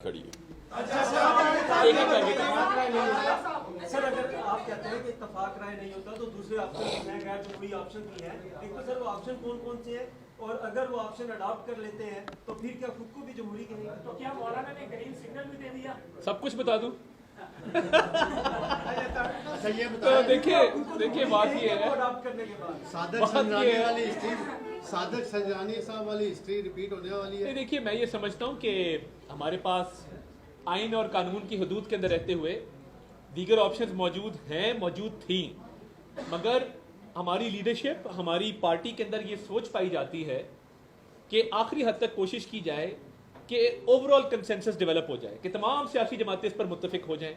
खड़ी है। सर अगर आप कहते हैं कि इत्तेफाक राय नहीं होता तो दूसरे ऑप्शन हैं, गैर जमहूरी ऑप्शन भी हैं। एक तो सर वो ऑप्शन कौन कौन से हैं और अगर वो ऑप्शन अडॉप्ट कर लेते हैं तो फिर क्या खुद को भी जमहूरी कहेंगे? तो क्या मौलाना ने ग्रीन सिग्नल भी दे दिया? सब कुछ बता दूं? अच्छा ये तो बताएं देखिए बात ये है, अडॉप्ट करने के बाद सादक बात संजानी ये है। वाली हिस्ट्री, सादक संजानी साहब वाली हिस्ट्री रिपीट होने वाली नहीं, है। देखिए मैं ये समझता हूँ कि हमारे पास आइन और कानून की हदूद के अंदर रहते हुए दीगर ऑप्शंस मौजूद हैं, मौजूद थी, मगर हमारी लीडरशिप, हमारी पार्टी के अंदर ये सोच पाई जाती है कि आखिरी हद तक कोशिश की जाए कि ओवरऑल कंसेंसस डेवलप हो जाए, कि तमाम सियासी जमातें इस पर मुत्तफिक हो जाएं।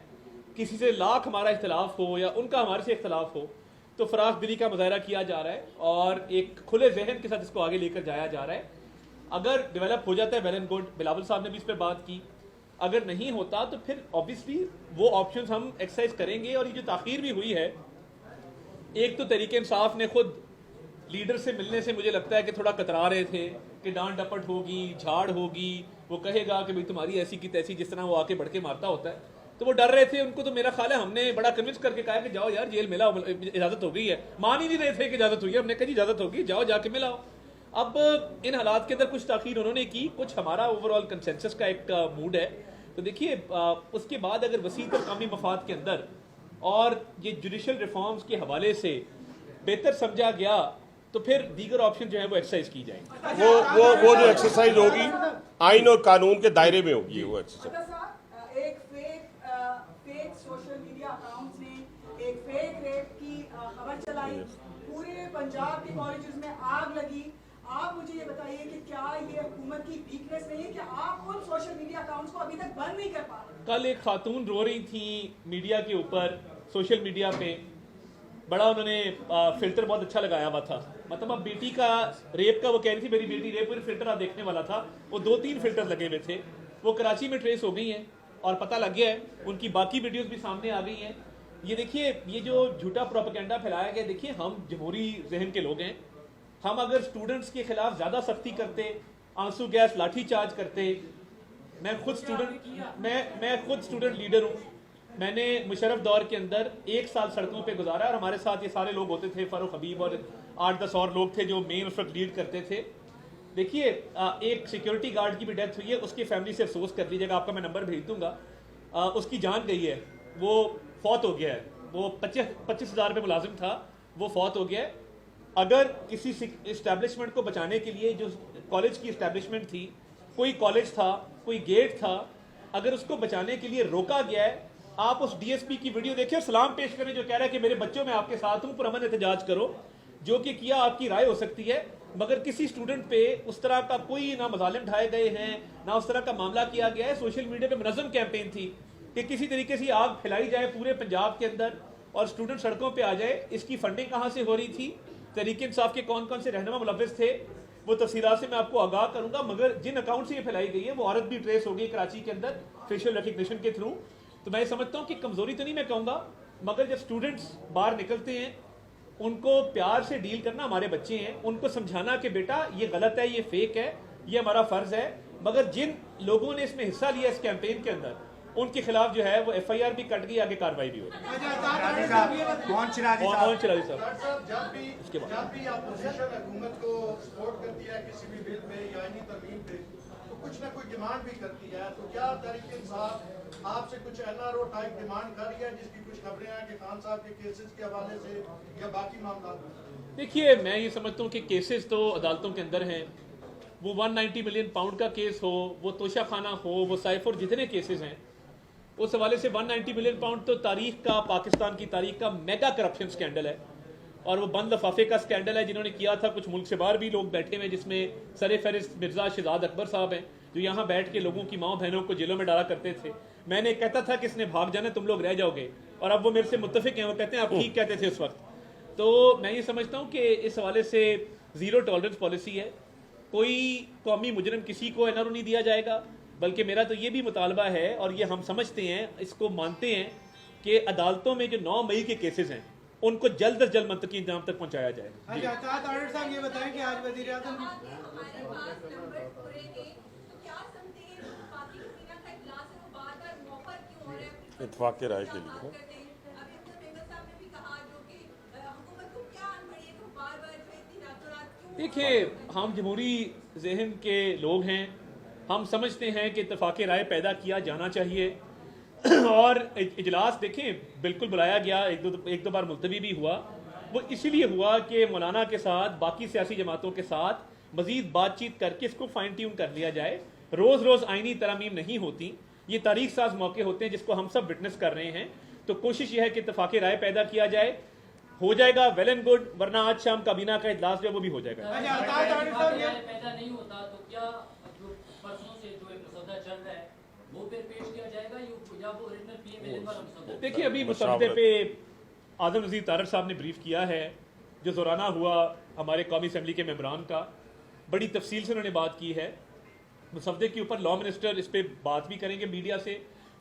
किसी से लाख हमारा इख्तलाफ हो या उनका हमारे से इख्तलाफ हो तो फराख दिली का मुजाहरा किया जा रहा है और एक खुले जहन के साथ इसको आगे लेकर जाया जा रहा है। अगर डेवलप हो जाता है वेल एंड गुड, बिलावल साहब ने भी इस पर बात की। अगर नहीं होता तो फिर ऑब्वियसली वो ऑप्शंस हम एक्सरसाइज करेंगे। और ये जो ताखीर भी हुई है, एक तो तहरीक इंसाफ ने खुद लीडर से मिलने से मुझे लगता है कि थोड़ा कतरा रहे थे कि डांट डपट होगी, झाड़ होगी, वो कहेगा कि भाई तुम्हारी ऐसी की तैसी, जिस तरह वो आके बढ़ के मारता होता है, तो वो डर रहे थे। उनको तो मेरा ख्याल है हमने बड़ा कन्विंस करके कहा कि जाओ यार जेल मिलाओ, इजाजत हो गई है। मान ही नहीं रहे थे कि इजाजत हुई है, हमने कहा जी इजाजत होगी, जाओ जाके मिलाओ। अब इन हालात के अंदर कुछ ताखीर उन्होंने की, कुछ हमारा ओवरऑल कंसेंसस का एक मूड है। तो देखिए उसके बाद अगर वसीत और कौमी मफाद के अंदर और ये जुडिशल रिफॉर्म्स के हवाले से बेहतर समझा गया तो फिर दीगर ऑप्शन जो है वो एक्सरसाइज की जाएंगे। वो जो एक्सरसाइज होगी आइन और कानून के दायरे में होगी वो एक्सरसाइज। एक फेक सोशल मीडिया अकाउंट्स ने एक फेक रेप की खबर चलाई, पूरे पंजाब के कॉलेजेस में आग लगी। आप मुझे ये बताइए कि क्या ये हुकूमत की वीकनेस नहीं है कि आप उन सोशल मीडिया अकाउंट्स को अभी तक बंद नहीं कर पा रहे? कल एक खातून रो रही थी मीडिया के ऊपर, सोशल मीडिया पे बड़ा उन्होंने फिल्टर बहुत अच्छा लगाया हुआ था। मतलब अब बेटी का रेप का वो कह रही थी मेरी बेटी रेप, फिल्टर आप देखने वाला था, वो 2-3 फिल्टर लगे हुए थे। वो कराची में ट्रेस हो गई हैं और पता लग गया है, उनकी बाकी वीडियोस भी सामने आ गई हैं। ये देखिए, ये जो झूठा प्रोपेगेंडा फैलाया गया, देखिए हम जमहूरी जहन के लोग हैं। हम अगर स्टूडेंट्स के खिलाफ ज्यादा सख्ती करते, आंसू गैस लाठी चार्ज करते, मैं खुद स्टूडेंट लीडर हूँ। मैंने मुशर्रफ दौर के अंदर 1 साल सड़कों पे गुजारा और हमारे साथ ये सारे लोग होते थे, फारूक हबीब और 8-10 और लोग थे जो मेन उस वक्त लीड करते थे। देखिए एक सिक्योरिटी गार्ड की भी डेथ हुई है, उसकी फैमिली से अफसोस कर लीजिएगा, आपका मैं नंबर भेज दूंगा। उसकी जान गई है, वो फौत हो गया है। वो 25,000 रुपये मुलाजिम था, वो फौत हो गया है। अगर किसी इस्टेब्लिशमेंट को बचाने के लिए, जो कॉलेज की इस्टेब्लिशमेंट थी, कोई कॉलेज था, कोई गेट था, अगर उसको बचाने के लिए रोका गया है, आप उस डीएसपी की वीडियो देखिए और सलाम पेश करें जो कह रहा है कि मेरे बच्चों में आपके साथ हूं, पुरअमन एहतजाज करो। जो कि किया आपकी राय हो सकती है, मगर किसी स्टूडेंट पे उस तरह का कोई ना मजालिम ढाए गए हैं, ना उस तरह का मामला किया गया है। सोशल मीडिया पे मुनज़्ज़म कैंपेन थी कि किसी तरीके से आग फैलाई जाए पूरे पंजाब के अंदर और स्टूडेंट सड़कों पे आ जाए। इसकी फंडिंग कहाँ से हो रही थी, तहरीक इंसाफ के कौन कौन से रहनुमा मुलव्विस थे, वो तफसीलात से मैं आपको आगाह करूंगा। मगर जिन अकाउंट से ये फैलाई गई है, वो औरत भी ट्रेस हो गई कराची के अंदर फेशियल रिकग्निशन के थ्रू। तो मैं समझता हूँ कि कमजोरी तो नहीं मैं कहूँगा, मगर जब स्टूडेंट्स बाहर निकलते हैं, उनको प्यार से डील करना, हमारे बच्चे हैं, उनको समझाना कि बेटा ये गलत है, ये फेक है, ये हमारा फर्ज है। मगर जिन लोगों ने इसमें हिस्सा लिया इस कैंपेन के अंदर, उनके खिलाफ जो है वो FIR भी कट गई, आगे कार्रवाई भी हो रही है। कौन चिराजी चिराजी साहब, जब भी अपोजिशन हुकूमत को सपोर्ट करती है किसी भी बिल पे या आईनी तरमीम पे, तो कुछ ना कुछ डिमांड भी करती है। तो क्या तहरीक इंसाफ आपसे कुछ NRO टाइप डिमांड कर रही है, जिसकी कुछ खबरें हैं कि खान साहब के केसेस के हवाले से या बाकी मामला? देखिए मैं ये समझता हूँ कि केसेस तो अदालतों के अंदर हैं। वो 190 मिलियन पाउंड का केस हो, वो तोशा खाना हो, वो साइफर, जितने केसेस हैं, उस हवाले से 190 मिलियन पाउंड तो तारीख का, पाकिस्तान की तारीख का मेगा करप्शन स्कैंडल है। और वो बंद लफाफे का स्कैंडल है जिन्होंने किया था। कुछ मुल्क से बाहर भी लोग बैठे हुए, जिसमें सरे फहरिस्त मिर्जा शहजाद अकबर साहब हैं, जो यहाँ बैठ के लोगों की माँ बहनों को जेलों में डाला करते थे। मैंने कहता था कि इसने भाग जाना, तुम लोग रह जाओगे, और अब वो मेरे से मुत्तफिक हैं। वो कहते हैं आप ठीक कहते थे उस वक्त। तो मैं ये समझता हूँ कि इस हवाले से जीरो टॉलरेंस पॉलिसी है। कोई कौमी मुजरिम किसी को NRO नहीं दिया जाएगा, बल्कि मेरा तो ये भी मुतालबा है, और ये हम समझते हैं, इसको मानते हैं, कि अदालतों में जो 9 मई के केसेस हैं उनको जल्द अज जल्द मंतकी इंजाम तक पहुंचाया जाएगा। साहब ये बताएं कि आज वज़ीर आज़म इत्तेफाक के राय के लिए। देखिए, हम जमहूरी जहन के लोग हैं, हम समझते हैं कि इत्तेफाक राय पैदा किया जाना चाहिए और इजलास देखें बिल्कुल बुलाया गया, एक दो बार मुलतवी भी हुआ। वो इसीलिए हुआ कि मौलाना के साथ बाकी सियासी जमातों के साथ मजीद बातचीत करके इसको फाइन ट्यून कर लिया जाए। रोज़ रोज़ आइनी तरमीम नहीं होती, ये तारीख साज मौके होते हैं जिसको हम सब विटनेस कर रहे हैं। तो कोशिश ये है कि इत्तेफाक राय पैदा किया जाए, हो जाएगा वेल एंड गुड, वरना आज शाम काबीना का इजलास जो है वो भी हो जाएगा। पैदा नहीं होता तो क्या जो परसों से जो एक मसौदा चल रहा है वो फिर पेश किया जाएगा या वो ओरिजिनल पीएम वाला मसौदा? देखिए, अभी मुसद्दे पे आज़म नज़ीर तारड़ साहब ने ब्रीफ किया है, जो ज़ोराना हुआ हमारे कौमी असम्बली के मेंबरान का, बड़ी तफसील से उन्होंने बात की है। मुसद्दे के ऊपर लॉ मिनिस्टर इस पर बात भी करेंगे, मीडिया से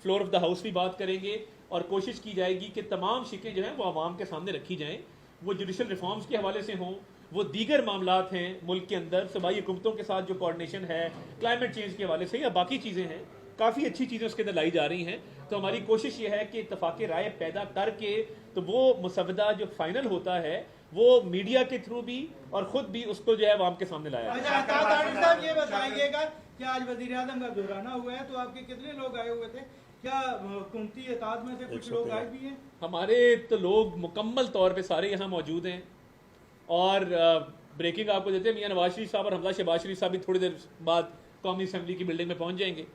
फ्लोर ऑफ द हाउस भी बात करेंगे और कोशिश की जाएगी कि तमाम शिकें जो हैं वो आवाम के सामने रखी जाएं। वो जुडिशल रिफॉर्म्स के हवाले से हों, वो दीगर मामलात हैं मुल्क के अंदर सूबाई हुकूमतों के साथ जो कोऑर्डिनेशन है, क्लाइमेट चेंज के हवाले से या बाकी चीज़ें हैं, काफ़ी अच्छी चीज़ें उसके अंदर लाई जा रही हैं। तो हमारी कोशिश ये है कि इत्तेफाक राय पैदा करके तो वो मुसवदा जो फाइनल होता है वो मीडिया के थ्रू भी और ख़ुद भी उसको जो है आवाम के सामने लाया। साहब ये बताइएगा कि आज वज़ीर आज़म का ज़ोराना हुआ है तो आपके कितने लोग आए हुए थे? क्या हुकूमती इत्तेहाद में से कुछ लोग आए भी हैं? हमारे तो लोग मुकम्मल तौर पे सारे यहाँ मौजूद हैं और ब्रेकिंग आपको देते हैं, मियां नवाज शरीफ साहब और हमजा शहबाज शरीफ साहब भी थोड़ी देर बाद कौमी असम्बली की बिल्डिंग में पहुँच जाएंगे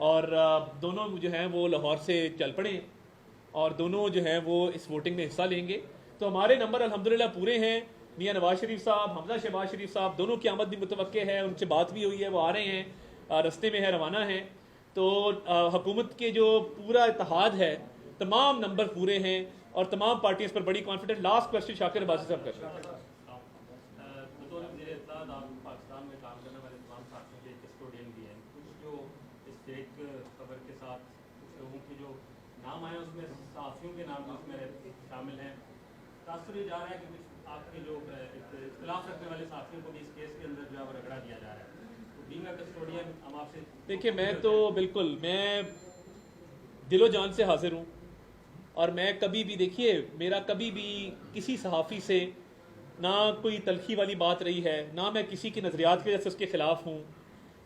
और दोनों जो हैं वो लाहौर से चल पड़े हैं और दोनों जो हैं वो इस वोटिंग में हिस्सा लेंगे। तो हमारे नंबर अल्हम्दुलिल्लाह पूरे हैं। मियां नवाज शरीफ साहब, हमजा शहबाज शरीफ साहब दोनों की आमद भी मुतवक्के है, उनसे बात भी हुई है, वो आ रहे हैं, रस्ते में है, रवाना हैं। तो हुकूमत के जो पूरा इत्तेहाद है, तमाम नंबर पूरे हैं और तमाम पार्टियों पर बड़ी confident. Last question Shakir Abbasi साहब कर पाकिस्तान में काम करने वाले तमाम साथियों के कस्टोडियन भी हैं, कुछ जो इस फेक खबर के साथ कुछ लोगों के जो नाम आए उसमें साथियों के नाम उसमें शामिल हैं। तासुर ये जा रहा है कि कुछ आपके जो इख्तिलाफ रखने वाले साथियों को भी इस केस के अंदर जो है वो रगड़ा दिया जा रहा है। तो बीइंग अ कस्टोडियन हम आपसे देखिए, मैं तो बिल्कुल मैं दिलो जान से हाजिर हूँ और मैं कभी भी, देखिए मेरा कभी भी किसी सहाफ़ी से ना कोई तलखी वाली बात रही है, ना मैं किसी की नज़रियात की वजह से उसके ख़िलाफ़ हूँ।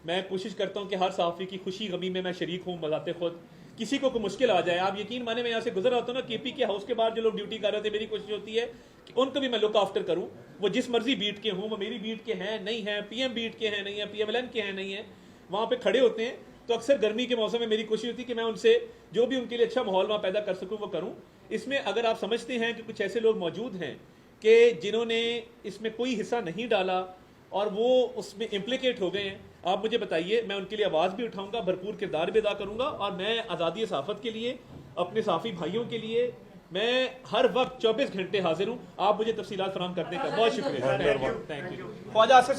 मैं कोशिश करता हूँ कि हर सहाफ़ी की खुशी गमी में मैं शरीक हूँ बज़ाते ख़ुद। किसी को कोई मुश्किल आ जाए, आप यकीन माने मैं यहाँ से गुजर रहा होता हूँ ना, KP के हाउस के बाहर जो लोग ड्यूटी कर रहे थे, मेरी कोशिश होती है कि उनको भी मैं लुक आफ्टर करूँ। वो जिस मर्जी बीट के हों, वो मेरी बीट के हैं नहीं हैं, PM बीट के हैं नहीं हैं, PMLN के हैं नहीं हैं, वहाँ पर खड़े होते हैं। तो अक्सर गर्मी के मौसम में मेरी कोशिश होती है कि मैं उनसे जो भी उनके लिए अच्छा माहौल वहाँ पैदा कर सकूँ वो करूँ। इसमें अगर आप समझते हैं कि कुछ ऐसे लोग मौजूद हैं कि जिन्होंने इसमें कोई हिस्सा नहीं डाला और वो उसमें इम्प्लिकेट हो गए हैं, आप मुझे बताइए, मैं उनके लिए आवाज़ भी उठाऊंगा, भरपूर किरदार भी अदा करूंगा और मैं आज़ादी सहाफ़त के लिए, अपने सहाफ़ी भाइयों के लिए मैं हर वक्त 24 घंटे हाजिर हूँ। आप मुझे तफसीलात फराहम करने का बहुत शुक्रिया। Thank you. ख्वाजा आसिफ